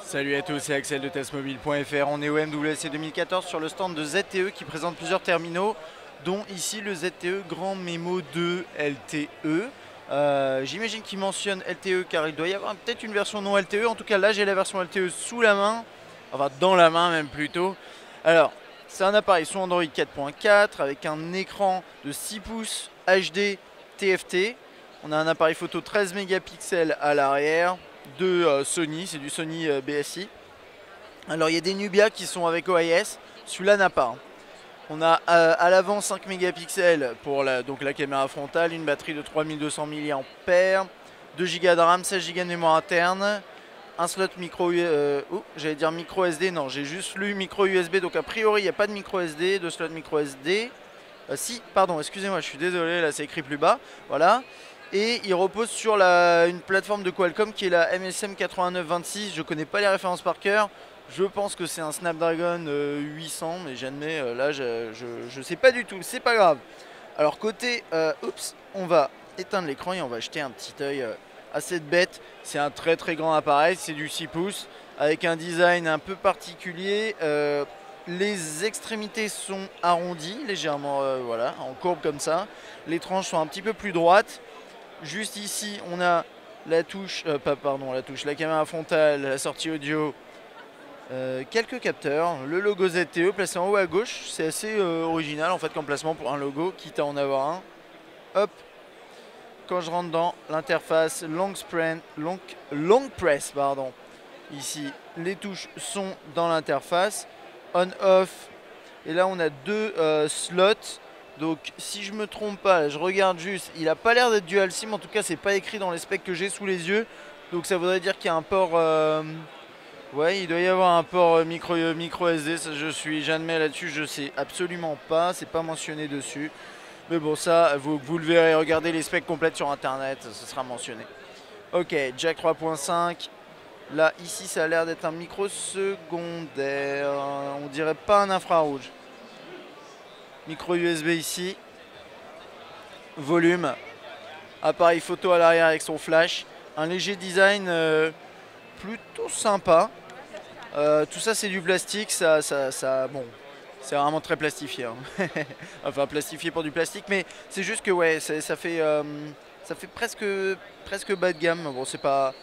Salut à tous, c'est Axel de testmobile.fr. On est au MWC 2014 sur le stand de ZTE qui présente plusieurs terminaux, dont ici le ZTE Grand Memo 2 LTE. J'imagine qu'il mentionne LTE car il doit y avoir peut-être une version non LTE. En tout cas, là j'ai la version LTE sous la main, enfin dans la main même plutôt. Alors, c'est un appareil sous Android 4.4 avec un écran de 6 pouces HD TFT. On a un appareil photo 13 mégapixels à l'arrière de Sony, c'est du Sony BSI. Alors il y a des Nubia qui sont avec OIS, celui-là n'a pas. On a à l'avant 5 mégapixels pour donc la caméra frontale, une batterie de 3200 mAh, 2 Go de RAM, 16 Go de mémoire interne, un slot micro, j'allais dire micro SD, non j'ai juste lu micro USB, donc a priori il n'y a pas de micro SD, de slot micro SD. Si, pardon, excusez-moi, je suis désolé, là c'est écrit plus bas, voilà. Et il repose sur une plateforme de Qualcomm qui est la MSM 8926. Je connais pas les références par cœur. Je pense que c'est un Snapdragon 800, mais j'admets, là je sais pas du tout, c'est pas grave. Alors côté, on va éteindre l'écran et on va jeter un petit œil à cette bête. C'est un très très grand appareil, c'est du 6 pouces avec un design un peu particulier. Les extrémités sont arrondies, légèrement voilà, en courbe comme ça. Les tranches sont un petit peu plus droites. Juste ici, on a la touche, la caméra frontale, la sortie audio, quelques capteurs, le logo ZTE placé en haut à gauche. C'est assez original en fait comme placement pour un logo, quitte à en avoir un. Hop, quand je rentre dans l'interface long press, pardon. Ici, les touches sont dans l'interface, on/off. Et là, on a deux slots. Donc si je me trompe pas, je regarde juste, il a pas l'air d'être dual SIM, en tout cas c'est pas écrit dans les specs que j'ai sous les yeux. Donc ça voudrait dire qu'il y a un port, ouais il doit y avoir un port micro SD, ça j'admets là-dessus, je sais absolument pas, c'est pas mentionné dessus. Mais bon ça, vous le verrez, regardez les specs complètes sur internet, ce sera mentionné. Ok, jack 3.5, là ici ça a l'air d'être un micro secondaire, on dirait pas un infrarouge. Micro USB ici, volume, appareil photo à l'arrière avec son flash, un léger design plutôt sympa. Tout ça c'est du plastique, bon, c'est vraiment très plastifié. Hein. Enfin plastifié pour du plastique, mais c'est juste que ouais, ça fait presque bas de gamme. Bon, c'est pas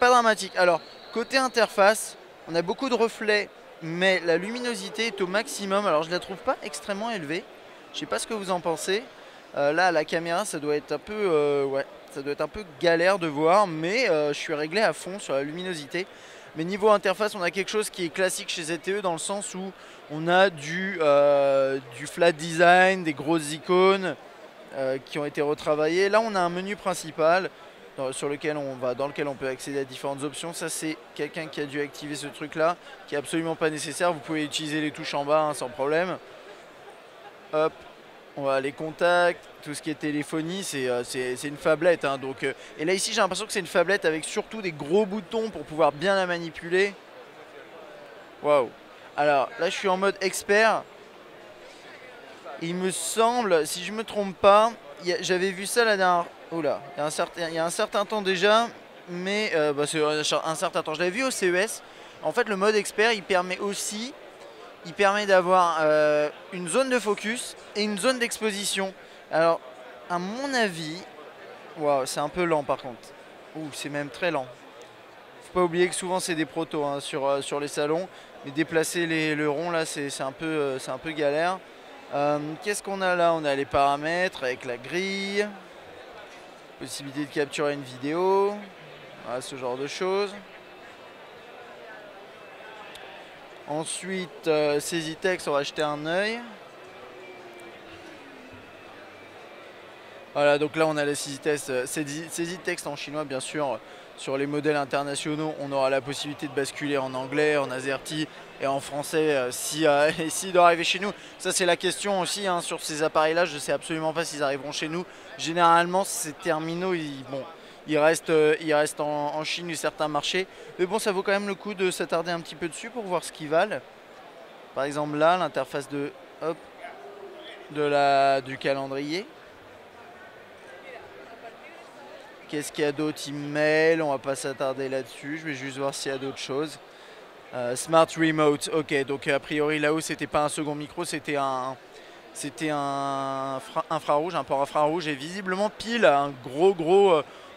dramatique. Alors côté interface, on a beaucoup de reflets, mais la luminosité est au maximum. Alors je la trouve pas extrêmement élevée. Je sais pas ce que vous en pensez. Là, à la caméra, ça doit être un peu, ouais, ça doit être un peu galère de voir, mais je suis réglé à fond sur la luminosité. Mais niveau interface, on a quelque chose qui est classique chez ZTE dans le sens où on a du flat design, des grosses icônes qui ont été retravaillées. Là, on a un menu principal dans lequel on peut accéder à différentes options. Ça, c'est quelqu'un qui a dû activer ce truc-là, qui est absolument pas nécessaire. Vous pouvez utiliser les touches en bas hein, sans problème. Hop, on va les contacts, tout ce qui est téléphonie, c'est une phablette. Hein, donc, et là ici j'ai l'impression que c'est une phablette avec surtout des gros boutons pour pouvoir bien la manipuler. Waouh. Alors là je suis en mode expert. Il me semble, si je me trompe pas, j'avais vu ça la dernière... Oula, il y a un certain temps déjà, mais c'est un certain temps. Je l'avais vu au CES. En fait le mode expert il permet aussi... Il permet d'avoir une zone de focus et une zone d'exposition. Alors, à mon avis, waouh, c'est un peu lent par contre. Ouh, c'est même très lent. Faut pas oublier que souvent c'est des protos hein, sur les salons, mais déplacer le rond là, c'est un peu galère. Qu'est-ce qu'on a là? On a les paramètres avec la grille, possibilité de capturer une vidéo, voilà, ce genre de choses. Ensuite, saisie texte, on va jeter un œil. Voilà, donc là on a la saisie de texte en chinois, bien sûr. Sur les modèles internationaux, on aura la possibilité de basculer en anglais, en AZERTY et en français s'il doit arriver chez nous. Ça, c'est la question aussi hein, sur ces appareils-là. Je ne sais absolument pas s'ils arriveront chez nous. Généralement, ces terminaux, ils restent en Chine et certains marchés. Mais bon, ça vaut quand même le coup de s'attarder un petit peu dessus pour voir ce qu'ils valent. Par exemple, là, l'interface du calendrier. Qu'est-ce qu'il y a d'autre? Email, on va pas s'attarder là-dessus. Je vais juste voir s'il y a d'autres choses. Smart Remote, ok, donc a priori là-haut c'était pas un second micro, c'était un infrarouge, un port infrarouge, et visiblement Pile a un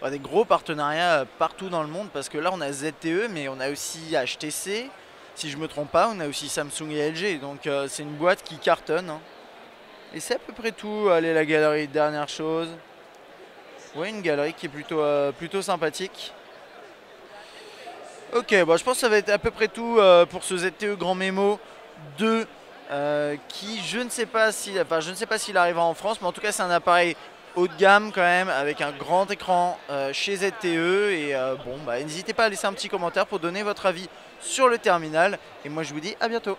des gros partenariats partout dans le monde, parce que là on a ZTE mais on a aussi HTC, si je me trompe pas, on a aussi Samsung et LG, donc c'est une boîte qui cartonne, hein. Et c'est à peu près tout. Allez, la galerie, dernière chose. Ouais, une galerie qui est plutôt sympathique. Ok, bon, je pense que ça va être à peu près tout pour ce ZTE Grand Memo 2 qui je ne sais pas si, enfin, je ne sais pas s'il arrivera en France, mais en tout cas c'est un appareil haut de gamme quand même avec un grand écran chez ZTE et bon bah n'hésitez pas à laisser un petit commentaire pour donner votre avis sur le terminal et moi je vous dis à bientôt.